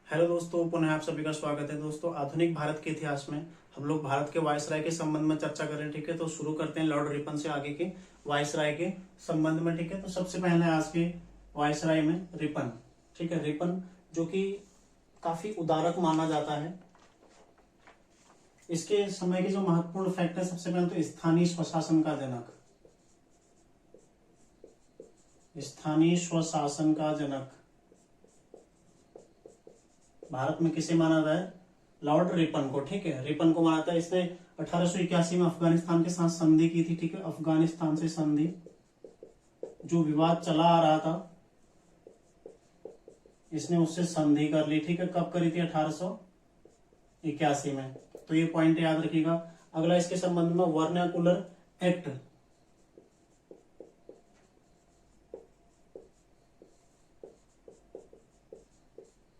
Hello दोस्तों, पुनः आप सभी का स्वागत है। दोस्तों, आधुनिक भारत के इतिहास में हम लोग भारत के वायसराय के संबंध में चर्चा कर रहे हैं। ठीक है, तो शुरू करते हैं लॉर्ड रिपन से आगे के वायसराय के संबंध में। ठीक है, तो सबसे पहले आज के वायसराय में रिपन। ठीक है, रिपन जो कि काफी उदारक माना जाता है। इसके समय के जो महत्वपूर्ण फैक्ट है, सबसे पहले तो स्थानीय स्वशासन का जनक। स्थानीय स्वशासन का जनक भारत में किसे माना जाता है? लॉर्ड रिपन को। ठीक है, रिपन को माना जाता है। इसने 1881 में अफगानिस्तान के साथ संधि की थी। ठीक है, अफगानिस्तान से संधि, जो विवाद चला आ रहा था, इसने उससे संधि कर ली। ठीक है, कब करी थी? 1881 में। तो ये पॉइंट याद रखिएगा। अगला इसके संबंध में वर्नाकुलर एक्ट।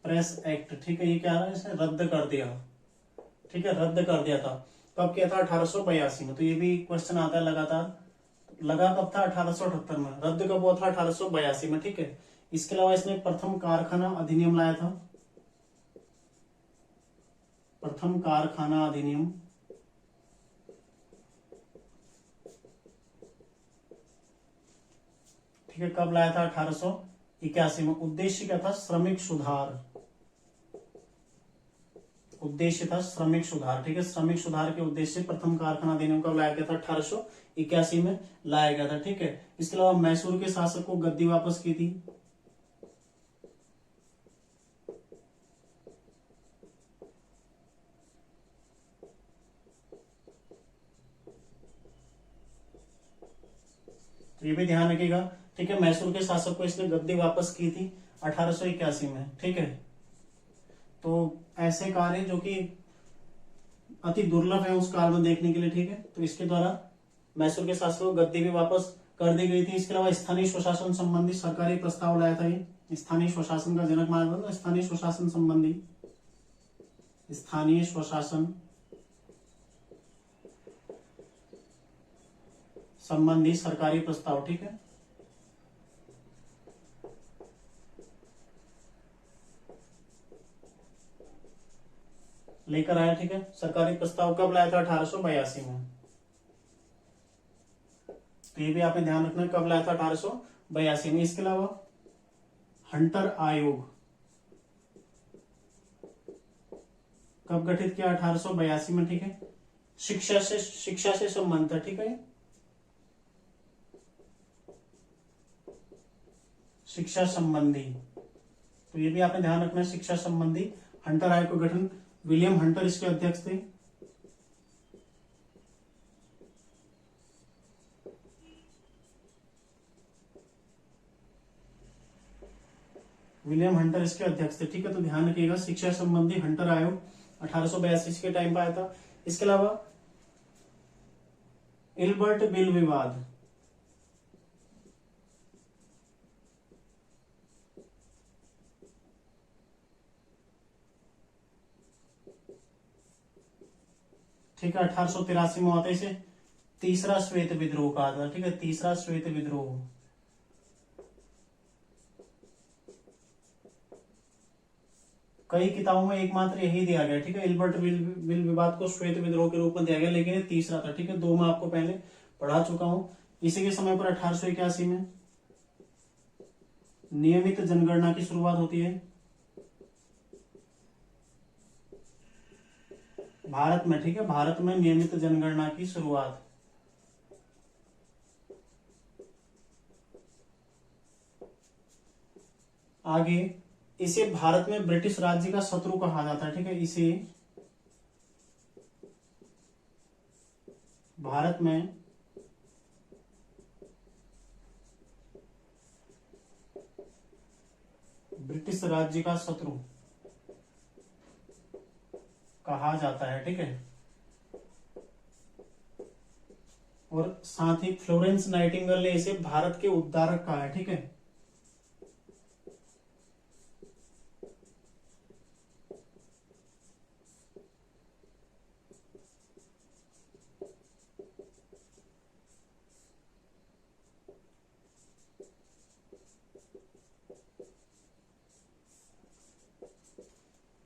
Press act. ठीक है, ये क्या है? इसने रद्द कर दिया। ठीक है, रद्द कर दिया था। कब किया था? 1882 में। तो ये भी क्वेश्चन आता है लगातार। लगा कब था? 1878 में। रद्द कब हुआ था? 1882 में। ठीक है, इसके अलावा इसने प्रथम कारखाना अधिनियम लाया था। प्रथम कारखाना अधिनियम। ठीक है, कब लाया था? 1881 में। उद्देश्य क्या था? श्रमिक सुधार। उद्देश्य था श्रमिक सुधार। ठीक है, श्रमिक सुधार के उद्देश्य से प्रथम कारखाना अधिनियम कब लाया गया था? 1881 में लाया गया था। ठीक है, इसके अलावा मैसूर के शासक को गद्दी वापस की थी। तो ये भी ध्यान रखिएगा। ठीक है, मैसूर के शासक को इसने गद्दी वापस की थी 1881 में। ठीक है, तो ऐसे कार्य जो कि अति दुर्लभ है उस काल में देखने के लिए। ठीक है, तो इसके द्वारा मैसूर के शासक को गद्दी भी वापस कर दी गई थी। इसके अलावा स्थानीय स्वशासन संबंधी सरकारी प्रस्ताव लाया था। ये स्थानीय स्वशासन का जनक माना जाता है। स्थानीय स्वशासन संबंधी, स्थानीय स्वशासन संबंधी सरकारी प्रस्ताव। ठीक है, लेकर आया। ठीक है, सरकारी प्रस्ताव कब लाया था? 1882 में। तो ये भी आपने ध्यान रखना है, कब लाया था? 1882 में। इसके अलावा हंटर आयोग कब गठित किया? 1882 में। ठीक है, शिक्षा से संबंध था। ठीक है, शिक्षा संबंधी। तो ये भी आपने ध्यान रखना है, शिक्षा संबंधी हंटर आयोग का गठन। विलियम हंटर इसके अध्यक्ष थे। विलियम हंटर इसके अध्यक्ष थे। ठीक है, तो ध्यान रखिएगा, शिक्षा संबंधी हंटर आयोग 1882 के टाइम पर आया था। इसके अलावा इल्बर्ट बिल विवाद। ठीक है, 1883 में होता है। इसे तीसरा श्वेत विद्रोह कहा था। ठीक है, तीसरा श्वेत विद्रोह। कई किताबों में एकमात्र यही दिया गया। ठीक है, इल्बर्ट बिल विवाद को श्वेत विद्रोह के रूप में दिया गया, लेकिन ये तीसरा था। ठीक है, दो मैं आपको पहले पढ़ा चुका हूं। इसी के समय पर 1881 में नियमित जनगणना की शुरुआत होती है भारत में। ठीक है, भारत में नियमित जनगणना की शुरुआत। आगे इसे भारत में ब्रिटिश राज्य का शत्रु कहा जाता है। ठीक है, इसे भारत में ब्रिटिश राज्य का शत्रु कहा जाता है। ठीक है, और साथ ही फ्लोरेंस नाइटिंगेल ने इसे भारत के उद्धारक कहा है। ठीक है,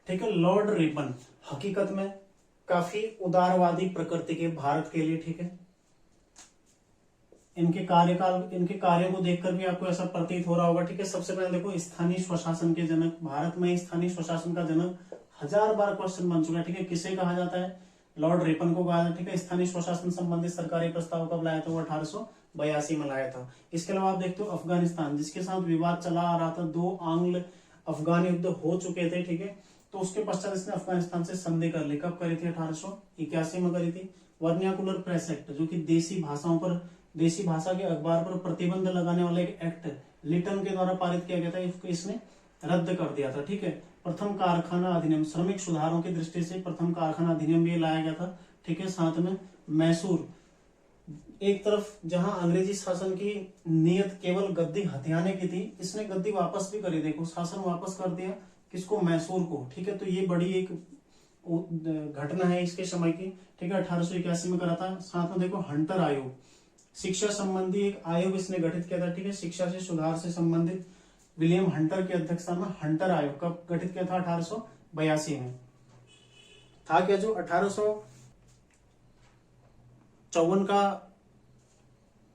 ठीक है। लॉर्ड रिपन हकीकत में काफी उदारवादी प्रकृति के भारत के लिए, ठीक है। इनके कार्यकाल, इनके कार्यों को देखकर भी आपको ऐसा प्रतीत हो रहा होगा, ठीक है। सबसे पहले देखो, स्थानीय स्वशासन के जनक, भारत में स्थानीय स्वशासन का जनक 1000 बार क्वेश्चन बन चुका है, ठीक है। किसे कहा जाता है? लॉर्ड रिपन को कहा जाता है, ठीक है। स्थानीय स्वशासन संबंधित सरकारी प्रस्ताव कब लाया था? वो 1882 में लाया था। इसके अलावा आप देखते हो अफगानिस्तान, जिसके साथ विवाद चला आ रहा था, 2 आंग्ल अफगान युद्ध हो चुके थे, ठीक है। तो उसके पश्चात इसने अफगानिस्तान से संधि कर ली। कब करी थी? 1881 में करी थी। वर्नियाकुलर प्रेस एक्ट, जो कि देसी भाषाओं पर, देशी भाषा के अखबार पर प्रतिबंध लगाने वाला एक एक्ट लिटन के द्वारा पारित किया गया था, इसने रद्द कर दिया था, ठीक है। प्रथम कारखाना अधिनियम, श्रमिक सुधारों की दृष्टि से प्रथम कारखाना अधिनियम भी लाया गया था, ठीक है। साथ में मैसूर, एक तरफ जहां अंग्रेजी शासन की नियत केवल गद्दी हथियाने की थी, इसने गद्दी वापस भी करी। देखो, शासन वापस कर दिया किसको? मैसूर को, ठीक है। तो ये बड़ी एक घटना है इसके समय की, ठीक है। 1881 में करा था। साथ में देखो हंटर आयोग, शिक्षा संबंधी एक आयोग इसने गठित किया था, ठीक है। शिक्षा से सुधार से संबंधित विलियम हंटर की अध्यक्षता में हंटर आयोग कब गठित किया था? 1882 में। था क्या? जो 1854 का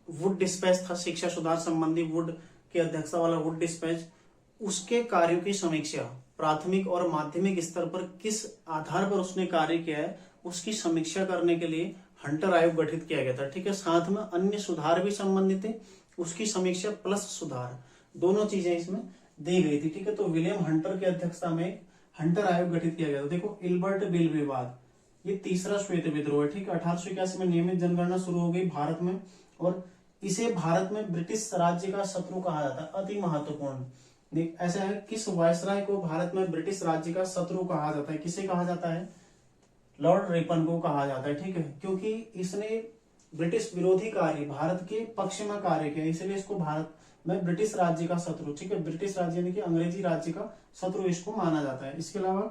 वुड डिस्पैच था, शिक्षा सुधार संबंधी वुड की अध्यक्षता वाला वुड डिस्पैच, उसके कार्यों की समीक्षा, प्राथमिक और माध्यमिक स्तर पर किस आधार पर उसने कार्य किया है, उसकी समीक्षा करने के लिए हंटर आयोग गठित किया गया था, ठीक है। साथ में अन्य सुधार भी संबंधित थे, उसकी समीक्षा प्लस सुधार, दोनों चीजें इसमें दी गई थी, ठीक है। तो विलियम हंटर की अध्यक्षता में हंटर आयोग गठित किया गया था। देखो, इल्बर्ट बिल विवाद, ये तीसरा श्वेत विद्रोह है, ठीक है। 1881 में नियमित जनगणना शुरू हो गई भारत में, और इसे भारत में ब्रिटिश राज्य का शत्रु कहा जाता है। अति महत्वपूर्ण ऐसा है, किस वायसराय को भारत में ब्रिटिश राज्य का शत्रु कहा जाता है? किसे कहा जाता है? लॉर्ड रिपन को कहा जाता है, ठीक है। क्योंकि इसने ब्रिटिश विरोधी कार्य, भारत के पक्ष में कार्य किया, इसलिए इसको भारत में ब्रिटिश राज्य का शत्रु, ठीक है, ब्रिटिश राज्य यानी कि अंग्रेजी राज्य का शत्रु इसको माना जाता है। इसके अलावा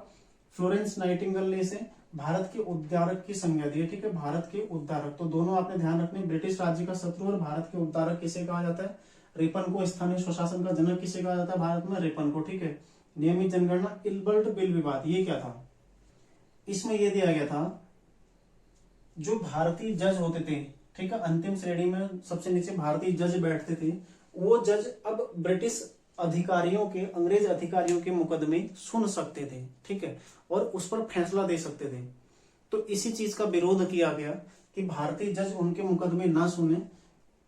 फ्लोरेंस नाइटिंगेल ने इसे भारत के उद्धारक की संज्ञा दी है, ठीक है। भारत के उद्धारक, तो दोनों आपने ध्यान रखने, ब्रिटिश राज्य का शत्रु और भारत के उद्धारक किसे कहा जाता है? रिपन को। स्थानीय स्वशासन का जनक किसे कहा जाता है भारत में? रिपन को, ठीक है। नियमित जनगणना, इल्बर्ट बिल विवाद, ये क्या था? इसमें यह दिया गया था, जो भारतीय जज होते थे, ठीक है, अंतिम श्रेणी में सबसे नीचे भारतीय जज बैठते थे, वो जज अब ब्रिटिश अधिकारियों के, अंग्रेज अधिकारियों के मुकदमे सुन सकते थे, ठीक है, और उस पर फैसला दे सकते थे। तो इसी चीज का विरोध किया गया कि भारतीय जज उनके मुकदमे ना सुने।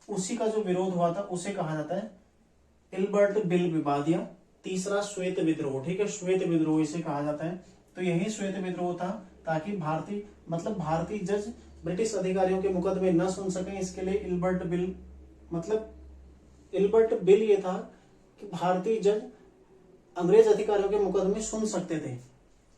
उसी का जो विरोध हुआ था उसे कहा जाता है इल्बर्ट बिल विवाद या तीसरा श्वेत विद्रोह, ठीक है। श्वेत विद्रोह इसे कहा जाता है। तो यही श्वेत विद्रोह था, ताकि भारतीय जज ब्रिटिश अधिकारियों के मुकदमे न सुन सकें, इसके लिए इल्बर्ट बिल, मतलब इल्बर्ट बिल ये था कि भारतीय जज अंग्रेज अधिकारियों के मुकदमे सुन सकते थे,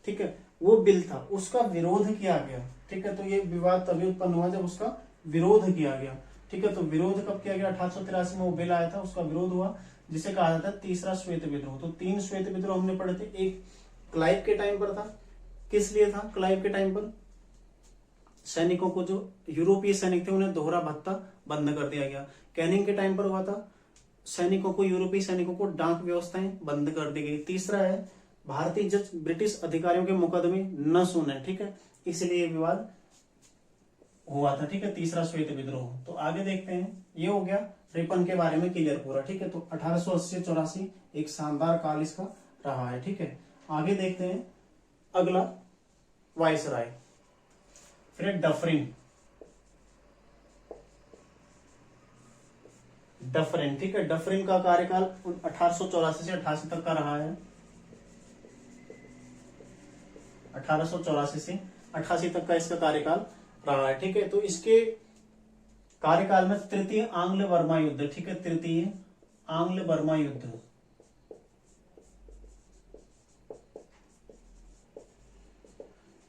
ठीक है, वो बिल था, उसका विरोध किया गया, ठीक है। तो ये विवाद तभी उत्पन्न हुआ जब उसका विरोध किया गया, ठीक है। तो विरोध कब किया गया? 1883 में वो बिल आया था, उसका विरोध हुआ, जिसे कहा जाता है तीसरा श्वेत विद्रोह। तो 3 श्वेत विद्रोह हमने पढ़े थे। एक क्लाइव के टाइम पर था, किस लिए था? क्लाइव के टाइम पर सैनिकों को, जो यूरोपीय सैनिक थे, उन्हें दोहरा भत्ता बंद कर दिया गया। कैनिंग के टाइम पर हुआ था, सैनिकों को, यूरोपीय सैनिकों को डाक व्यवस्थाएं बंद कर दी गई। तीसरा है, भारतीय जज ब्रिटिश अधिकारियों के मुकदमे न सुने, ठीक है, इसलिए विवाद हुआ था, ठीक है, तीसरा श्वेत विद्रोह। तो आगे देखते हैं, ये हो गया रिपन के बारे में क्लियर पूरा, ठीक है। तो 1880-84 एक शानदार काल इसका रहा है, ठीक है। आगे देखते हैं अगला वायसराय, फिर डफरिन, ठीक है। डफरिन का कार्यकाल 1884 से 88 तक का रहा है, 1884 से 88 तक का इसका कार्यकाल रहा है, ठीक है। तो इसके कार्यकाल में तृतीय आंग्ल बर्मा युद्ध, ठीक है, तृतीय आंग्ल बर्मा युद्ध,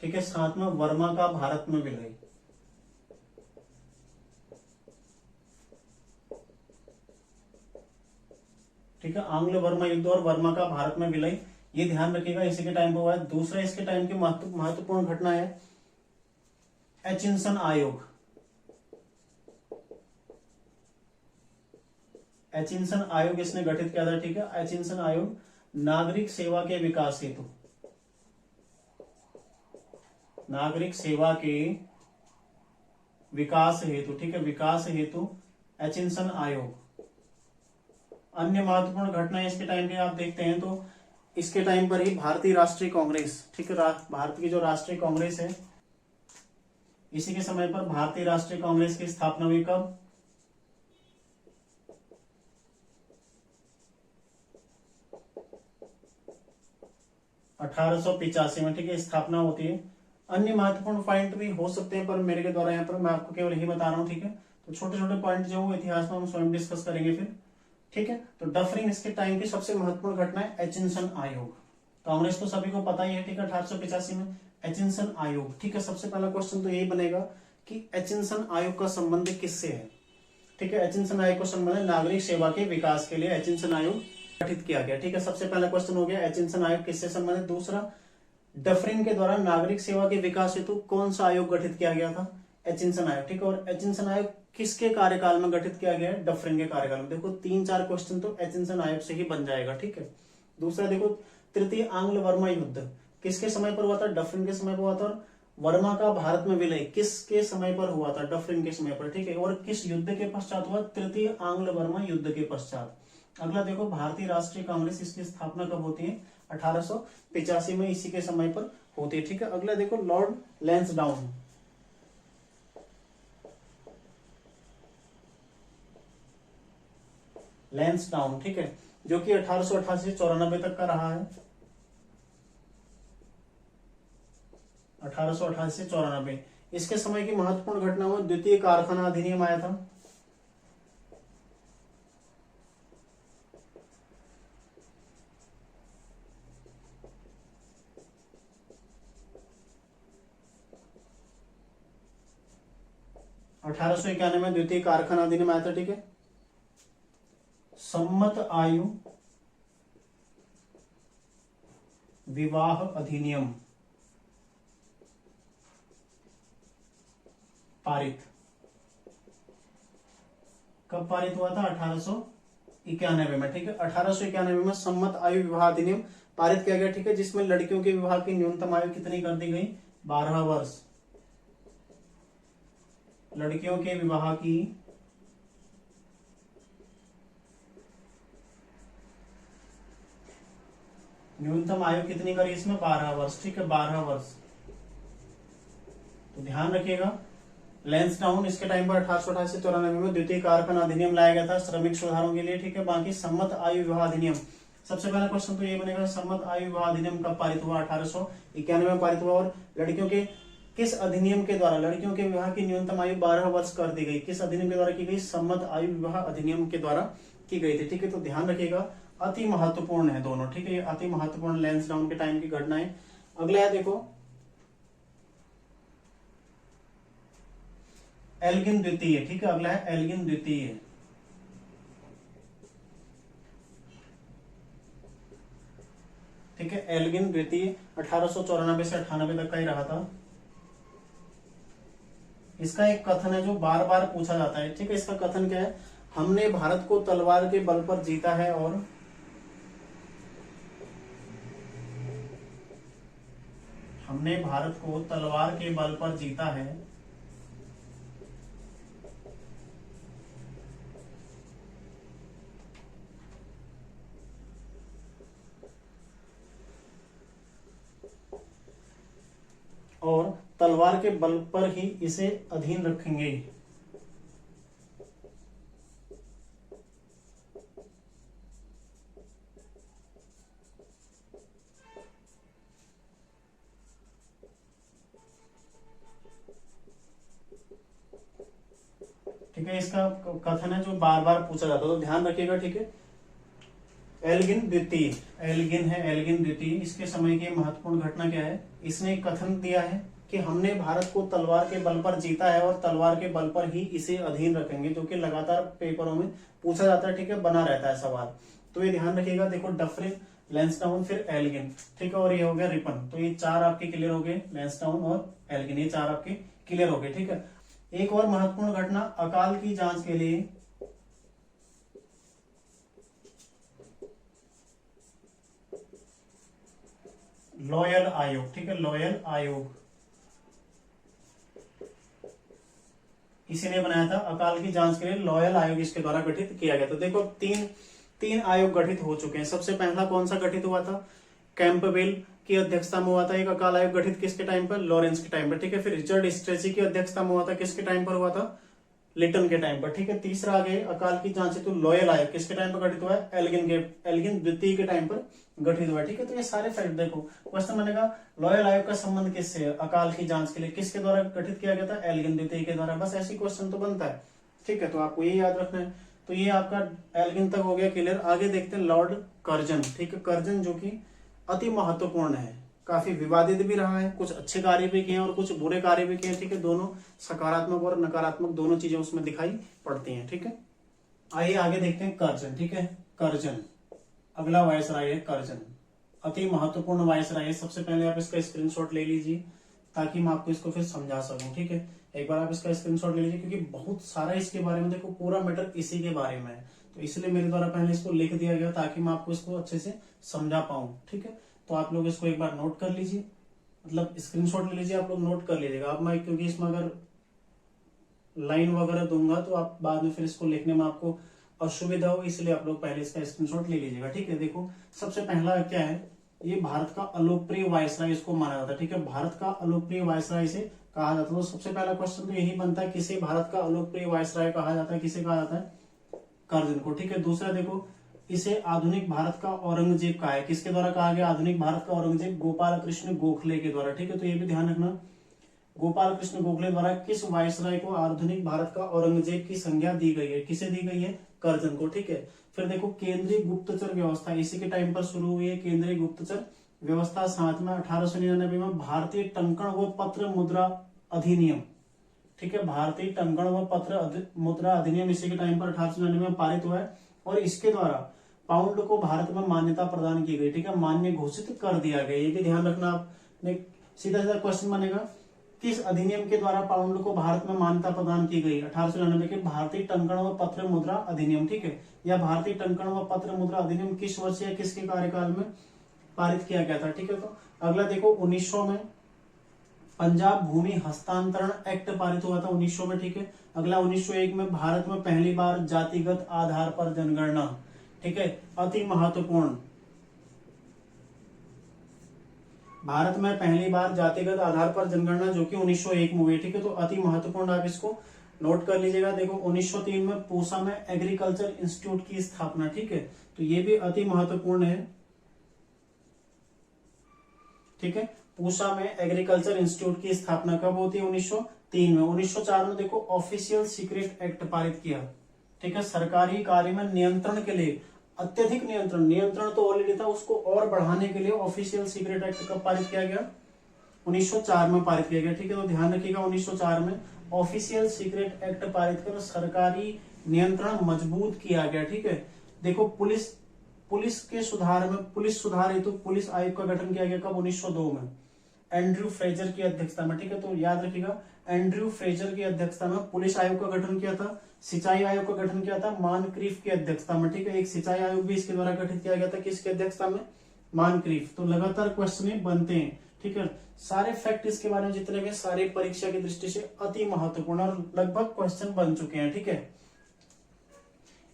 ठीक है, साथ में वर्मा का भारत में विलय, ठीक है, आंग्ल बर्मा युद्ध और वर्मा का भारत में विलय, ये ध्यान रखिएगा, इसी के टाइम पर हुआ है। दूसरा इसके टाइम की महत्वपूर्ण घटना है एचिंसन आयोग। एचिंसन आयोग इसने गठित किया था, ठीक है। एचिंसन आयोग नागरिक सेवा के विकास हेतु, नागरिक सेवा के विकास हेतु, ठीक है, विकास हेतु एचिंसन आयोग। अन्य महत्वपूर्ण घटनाएं इसके टाइम पे आप देखते हैं तो इसके टाइम पर ही भारतीय राष्ट्रीय कांग्रेस, ठीक है, भारत की जो राष्ट्रीय कांग्रेस है, इसी के समय पर भारतीय राष्ट्रीय कांग्रेस की स्थापना हुई। कब? 1885 में, ठीक है, स्थापना होती है। अन्य महत्वपूर्ण पॉइंट भी हो सकते हैं पर मेरे के द्वारा यहाँ पर मैं आपको केवल यही बता रहा हूँ, ठीक है। तो छोटे छोटे पॉइंट जो है इतिहास में हम स्वयं डिस्कस करेंगे फिर, ठीक है। तो डफरिन इसके टाइम की सबसे महत्वपूर्ण घटना है। एचिंसन आयोग, कांग्रेस तो सभी को पता ही है, ठीक है, 1885 में एचिंसन आयोग, ठीक है। सबसे पहला क्वेश्चन तो यही बनेगा कि एचिंसन आयोग का संबंध किससे है, ठीक है। एचिंसन आयोग का संबंध नागरिक सेवा के विकास के लिए एचिंसन आयोग गठित किया गया, ठीक है। सबसे पहला क्वेश्चन हो गया एचिंसन आयोग किससे संबंधित। दूसरा, डफरिन के द्वारा नागरिक सेवा के विकास हेतु कौन सा आयोग गठित किया गया था? एचिंसन आयोग, ठीक है। और एचिंसन आयोग किसके कार्यकाल में गठित किया गया है? डफरिन के कार्यकाल में। देखो 3-4 क्वेश्चन तो एचिंसन आयोग से ही बन जाएगा, ठीक है। दूसरा देखो, तृतीय आंग्ल वर्मा युद्ध किसके समय पर हुआ था? डफरिन के समय पर हुआ था। वर्मा का भारत में विलय किसके समय पर हुआ था? डफरिन के समय पर, ठीक है। और किस युद्ध के पश्चात हुआ? तृतीय आंग्ल वर्मा युद्ध के पश्चात। अगला देखो, भारतीय राष्ट्रीय कांग्रेस, इसकी स्थापना कब होती है? 1885 में, इसी के समय पर होती है, ठीक है। अगला देखो, लॉर्ड लैंसडाउन, लैंसडाउन, ठीक है, जो कि 1888 से 94 तक का रहा है। 1888 से 94। इसके समय की महत्वपूर्ण घटना में द्वितीय कारखाना अधिनियम आया था। अठारह सौ 91 में द्वितीय कारखाना अधिनियम आया था, ठीक है। सम्मत आयु विवाह अधिनियम पारित। कब पारित हुआ था? 1891 में, ठीक है। 1891 में सम्मत आयु विवाह अधिनियम पारित किया गया, ठीक है, जिसमें लड़कियों के विवाह की न्यूनतम आयु कितनी कर दी गई? 12 वर्ष। लड़कियों के विवाह की न्यूनतम आयु कितनी करी इसमें? 12 वर्ष, ठीक है, 12 वर्ष। तो ध्यान रखिएगा, लैंसडाउन इसके टाइम पर 1888 से 94 में द्वितीय कारखाना अधिनियम लाया गया था श्रमिक सुधारों के लिए, ठीक है। बाकी सम्मत आयु विवाह अधिनियम, सबसे पहला क्वेश्चन तो ये बनेगा, सम्मत आयु विवाह अधिनियम कब पारित हुआ? 1891 में पारित हुआ। और लड़कियों के किस अधिनियम के द्वारा लड़कियों के विवाह की न्यूनतम आयु 12 वर्ष कर दी गई? किस अधिनियम के द्वारा की गई? सम्मत आयु विवाह अधिनियम के द्वारा की गई थी, ठीक है। तो ध्यान रखिएगा, अति महत्वपूर्ण है दोनों, ठीक है, ये अति महत्वपूर्ण लैंसडाउन के टाइम की घटनाएं। अगला है देखो, एल्गिन द्वितीय, ठीक है। अगला है एल्गिन द्वितीय, ठीक है। एल्गिन द्वितीय 1894 से 98 तक का ही रहा था। इसका एक कथन है जो बार बार पूछा जाता है, ठीक है। इसका कथन क्या है? हमने भारत को तलवार के बल पर जीता है और हमने भारत को तलवार के बल पर जीता है और तलवार के बल पर ही इसे अधीन रखेंगे। ठीक है, इसका कथन है जो बार बार पूछा जाता है, तो ध्यान रखिएगा, ठीक है। एल्गिन द्वितीय, एल्गिन है, एल्गिन द्वितीय, इसके समय की महत्वपूर्ण घटना क्या है? इसने कथन दिया है कि हमने भारत को तलवार के बल पर जीता है और तलवार के बल पर ही इसे अधीन रखेंगे, जो कि लगातार पेपरों में पूछा जाता है, ठीक है, बना रहता है सवाल। तो ये ध्यान रखिएगा, देखो डफरिन, लैंसडाउन, फिर एल्गिन, ठीक है, और ये हो गया रिपन। तो ये 4 आपके क्लियर हो गए, लैंसडाउन और एल्गिन, ये 4 आपके क्लियर हो गए, ठीक है। एक और महत्वपूर्ण घटना, अकाल की जांच के लिए लॉयल आयोग, ठीक है, लॉयल आयोग इसी ने बनाया था। अकाल की जांच के लिए लॉयल आयोग इसके द्वारा गठित किया गया। तो देखो तीन आयोग गठित हो चुके हैं। सबसे पहला कौन सा गठित हुआ था, कैंपबेल की अध्यक्षता में हुआ था एक अकाल आयोग गठित, किसके टाइम पर, लॉरेंस के टाइम पर, ठीक है। फिर रिचर्ड स्ट्रेची की अध्यक्षता में हुआ था, किसके टाइम पर हुआ था, लिटन के टाइम पर, ठीक है। तीसरा आ गया अकाल की जांच हेतु लॉयल आयोग, किसके टाइम पर गठित हुआ है, एल्गिन द्वितीय के टाइम पर गठित हुआ है, ठीक है। तो ये सारे फैक्ट देखो, क्वेश्चन बनेगा लॉयल आयोग का संबंध किससे है, अकाल की जांच के लिए किसके द्वारा गठित किया गया था, एल्गिन द्वितीय के द्वारा। बस ऐसी क्वेश्चन तो बनता है, ठीक है। तो आपको ये याद रखना है। तो ये आपका एल्गिन तक हो गया क्लियर। आगे देखते हैं लॉर्ड कर्जन, ठीक है। कर्जन जो कि अति महत्वपूर्ण है, काफी विवादित भी रहा है, कुछ अच्छे कार्य भी किए हैं और कुछ बुरे कार्य भी किए हैं, ठीक है। दोनों सकारात्मक और नकारात्मक दोनों चीजें उसमें दिखाई पड़ती हैं, ठीक है। आइए आगे देखते हैं कर्जन, ठीक है। कर्जन अगला वायसराय है कर्जन, अति महत्वपूर्ण वायसराय है। सबसे पहले आप इसका स्क्रीनशॉट ले लीजिए ताकि मैं आपको इसको फिर समझा सकूं, ठीक है। एक बार आप इसका स्क्रीनशॉट ले लीजिए क्योंकि बहुत सारा इसके बारे में, देखो पूरा मैटर इसी के बारे में है, तो इसलिए मेरे द्वारा पहले इसको लिख दिया गया ताकि मैं आपको इसको अच्छे से समझा पाऊं, ठीक है। तो आप लोग इसको एक बार नोट कर लीजिए, मतलब स्क्रीनशॉट ले लीजिए, आप लोग नोट कर लीजिएगा। अब मैं क्योंकि इसमें अगर लाइन वगैरह दूंगा तो आप बाद में फिर इसको लिखने में आपको असुविधा हो, इसलिए आप लोग पहले इसका स्क्रीनशॉट ले लीजिएगा, ठीक है। देखो सबसे पहला क्या है, ये भारत का अलोकप्रिय वायसराय इसको माना जाता है, ठीक है। भारत का अलोकप्रिय वायसराय इसे कहा जाता है। तो सबसे पहला क्वेश्चन तो यही बनता है, किसे भारत का अलोकप्रिय वायसराय कहा जाता है, किसे कहा जाता है, कर्जन को, ठीक है। दूसरा देखो, इसे आधुनिक भारत का औरंगजेब कहा है, किसके द्वारा कहा गया आधुनिक भारत का औरंगजेब, गोपाल कृष्ण गोखले के द्वारा, ठीक है। तो ये भी ध्यान रखना, गोपाल कृष्ण गोखले द्वारा किस वायसराय को आधुनिक भारत का औरंगजेब की संज्ञा दी गई है, किसे दी गई है, कर्जन को, ठीक है। फिर देखो केंद्रीय गुप्तचर व्यवस्था इसी के टाइम पर शुरू हुई है, केंद्रीय गुप्तचर व्यवस्था। साथ में 1899 में भारतीय टंकण व पत्र मुद्रा अधिनियम, ठीक है। भारतीय टंकण व पत्र मुद्रा अधिनियम इसी के टाइम पर 1899 में पारित हुआ है और इसके द्वारा पाउंड को भारत में मान्यता प्रदान की गई, ठीक है, मान्य घोषित कर दिया गया। ये भी ध्यान रखना आपने। सीधा सीधा क्वेश्चन बनेगा, किस अधिनियम के द्वारा पाउंड को भारत में मान्यता प्रदान की गई, 1899 के भारतीय टंकण व पत्र मुद्रा अधिनियम, ठीक है। या भारतीय टंकण व पत्र मुद्रा अधिनियम किस वर्ष या किसके कार्यकाल में पारित किया गया था, ठीक है। तो अगला देखो 1900 में पंजाब भूमि हस्तांतरण एक्ट पारित हुआ था 1900 में, ठीक है। अगला 1901 में भारत में पहली बार जातिगत आधार पर जनगणना, ठीक है, अति महत्वपूर्ण। भारत में पहली बार जातिगत आधार पर जनगणना जो कि 1901 में हुई, ठीक है। तो अति महत्वपूर्ण, आप इसको नोट कर लीजिएगा। देखो 1903 में पूसा में एग्रीकल्चर इंस्टीट्यूट की स्थापना, ठीक है। तो ये भी अति महत्वपूर्ण है, ठीक है। पूसा में एग्रीकल्चर इंस्टीट्यूट की स्थापना कब होती है, 1903 में। 1904 में देखो ऑफिशियल सीक्रेट एक्ट पारित किया, ठीक है। सरकारी कार्य में नियंत्रण के लिए, अत्यधिक नियंत्रण तो ऑलरेडी था, उसको और बढ़ाने के लिए ऑफिशियल सीक्रेट एक्ट कब पारित किया गया, 1904 में पारित किया गया, ठीक है। तो ध्यान रखिएगा 1904 में ऑफिशियल सीक्रेट एक्ट पारित कर सरकारी नियंत्रण मजबूत किया गया, ठीक है। देखो पुलिस के सुधार में, पुलिस सुधार हेतु पुलिस आयोग का गठन किया गया कब, 1902 में, एंड्रयू फ्रेजर की अध्यक्षता में, ठीक है। तो याद रखिएगा एंड्रयू फ्रेजर की अध्यक्षता में पुलिस आयोग का गठन किया था। सिंचाई आयोग का गठन किया था मानक्रीफ की अध्यक्षता में, ठीक है। एक सिंचाई आयोग भी इसके द्वारा गठित किया गया था, किसकी अध्यक्षता में, मानक्रीफ। तो लगातार क्वेश्चन बनते हैं, ठीक है। सारे फैक्ट इसके बारे में जितने भी सारे परीक्षा की दृष्टि से अति महत्वपूर्ण और लगभग क्वेश्चन बन चुके हैं, ठीक है।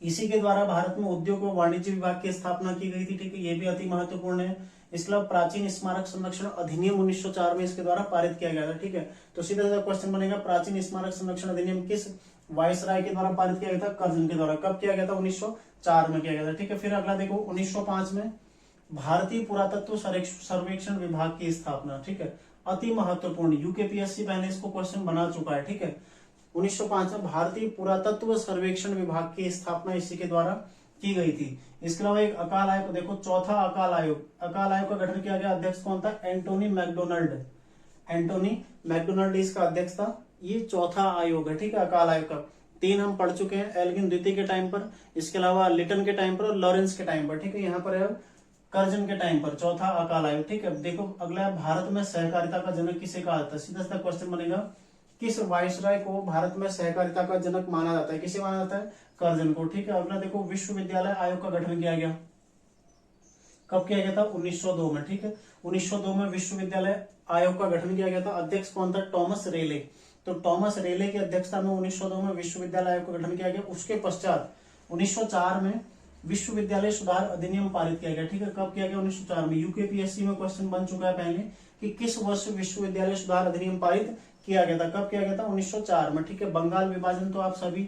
इसी के द्वारा भारत में उद्योग व वाणिज्य विभाग की स्थापना की गई थी, ठीक है। ये भी अति महत्वपूर्ण है। इसके अलावा प्राचीन स्मारक संरक्षण अधिनियम 1904 में इसके द्वारा पारित किया गया था, ठीक है। तो सीधा सीधा क्वेश्चन बनेगा, प्राचीन स्मारक संरक्षण अधिनियम किस वायसराय के द्वारा पारित किया गया था, कर्जन के द्वारा। कब किया गया था, 1904 में किया गया था, ठीक है। फिर अगला देखो 1905 में भारतीय पुरातत्व सर्वेक्षण विभाग की स्थापना, ठीक है, अति महत्वपूर्ण। यूकेपीएससी पहले इसको क्वेश्चन बना चुका है, ठीक है। 1905 में भारतीय पुरातत्व सर्वेक्षण विभाग की स्थापना इसी के द्वारा की गई थी। इसके अलावा एक अकाल आयोग, देखो चौथा अकाल आयोग का गठन किया गया। अध्यक्ष कौन था, एंटोनी मैकडोनाल्ड इसका अध्यक्ष था। ये चौथा आयोग है, ठीक है, अकाल आयोग का। 3 हम पढ़ चुके हैं, एल्गिन द्वितीय के टाइम पर, इसके अलावा लिटन के टाइम पर और लॉरेंस के टाइम पर, ठीक है। यहाँ पर है कर्जन के टाइम पर चौथा अकाल आयोग, ठीक है। देखो अगला, भारत में सहकारिता का जनक किसे कहा जाता है, सीधा सीधा क्वेश्चन बनेगा, किस वायसराय को भारत में सहकारिता का जनक माना जाता है, किसे माना जाता है, कर्जन को, ठीक है। अगला देखो विश्वविद्यालय आयोग का गठन किया गया, कब किया गया था, 1902 में, ठीक है। 1902 में विश्वविद्यालय आयोग का गठन किया गया था। अध्यक्ष कौन था, टॉमस रेले। तो टॉमस रेले की अध्यक्षता में 1902 में विश्वविद्यालय आयोग का गठन किया गया। उसके पश्चात 1904 में विश्वविद्यालय सुधार अधिनियम पारित किया गया। ठीक है, कब किया गया? 1904 में। यूकेपीएससी में क्वेश्चन बन चुका है पहले कि किस वर्ष विश्वविद्यालय सुधार अधिनियम पारित किया गया था। कब किया गया था? 1904 में। ठीक है, बंगाल विभाजन तो आप सभी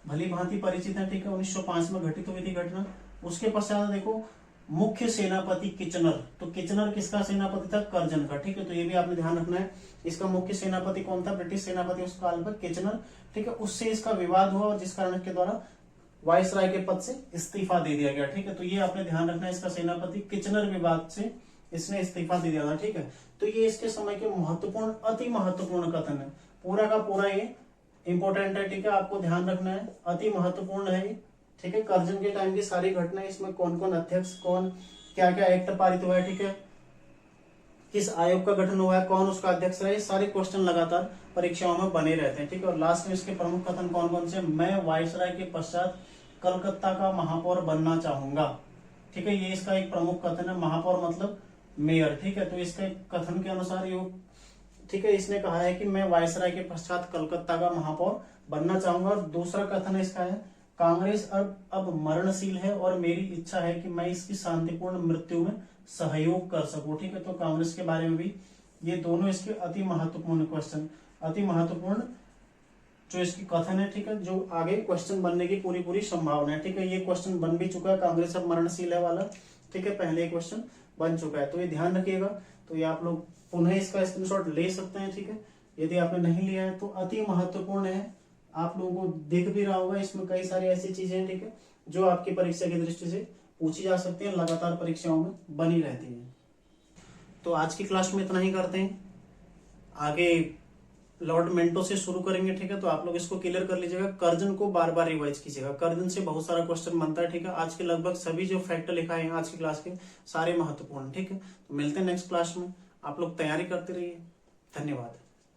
भली भांति परिचित है। ठीक है, 1905 में घटित हुई थी घटना। उसके पश्चात देखो मुख्य सेनापति किचनर, तो किचनर किसका सेनापति था? कर्जन का। ठीक है, तो ये भी आपने ध्यान रखना है। इसका मुख्य सेनापति कौन था? ब्रिटिश सेनापति उस काल पर किचनर। ठीक है, उससे इसका विवाद हुआ और जिस कारण के द्वारा वायसराय के पद से इस्तीफा दे दिया गया। ठीक है, तो ये आपने ध्यान रखना है, इसका सेनापति किचनर विवाद से इसने इस्तीफा दे दिया था। ठीक है, तो ये इसके समय के महत्वपूर्ण, अति महत्वपूर्ण कथन है। पूरा का पूरा ये इंपॉर्टेंट है। ठीक है, आपको ध्यान रखना है, अति महत्वपूर्ण है ये। ठीक है, कर्जन के टाइम की सारी घटनाएं, इसमें कौन कौन अध्यक्ष, कौन क्या क्या एक्ट पारित हुआ है, ठीक है, किस आयोग का गठन हुआ है, कौन उसका अध्यक्ष रहे, सारे क्वेश्चन लगातार परीक्षाओं में बने रहते हैं। ठीक है, और लास्ट में इसके प्रमुख कथन कौन कौन से? मैं वायसराय के पश्चात कलकत्ता का महापौर बनना चाहूंगा। ठीक है, ये इसका एक प्रमुख कथन है। महापौर मतलब मेयर। ठीक है, तो इसके कथन के अनुसार ये, ठीक है, इसने कहा है कि मैं वायसराय के पश्चात कलकत्ता का महापौर बनना चाहूंगा। और दूसरा कथन इसका है, कांग्रेस अब मरणशील है और मेरी इच्छा है कि मैं इसकी शांतिपूर्ण मृत्यु में सहयोग कर सकूं। ठीक है, तो कांग्रेस के बारे में भी ये दोनों इसके अति महत्वपूर्ण क्वेश्चन, अति महत्वपूर्ण जो इसकी कथन है। ठीक है, जो आगे क्वेश्चन बनने की पूरी पूरी संभावना है। ठीक है, ये क्वेश्चन बन भी चुका है, कांग्रेस अब मरणशील है वाला। ठीक है, पहले क्वेश्चन बन चुका है, तो ये ध्यान रखिएगा। तो ये आप लोग पुनः इसका स्क्रीनशॉट ले सकते हैं। ठीक है, यदि आपने नहीं लिया है तो अति महत्वपूर्ण है, आप लोगों को दिख भी रहा होगा। इसमें कई सारी ऐसी चीजें हैं, ठीक है, जो आपकी परीक्षा की दृष्टि से पूछी जा सकती हैं, लगातार परीक्षाओं में बनी रहती है। तो आज की क्लास में इतना ही करते हैं, आगे लॉर्ड मेंटो से शुरू करेंगे। ठीक है, तो आप लोग इसको क्लियर कर लीजिएगा, कर्जन को बार बार रिवाइज कीजिएगा, कर्जन से बहुत सारा क्वेश्चन बनता है। ठीक है, आज के लगभग सभी जो फैक्ट लिखा है आज की क्लास के सारे महत्वपूर्ण। ठीक है, तो मिलते हैं नेक्स्ट क्लास में, आप लोग तैयारी करते रहिए। धन्यवाद।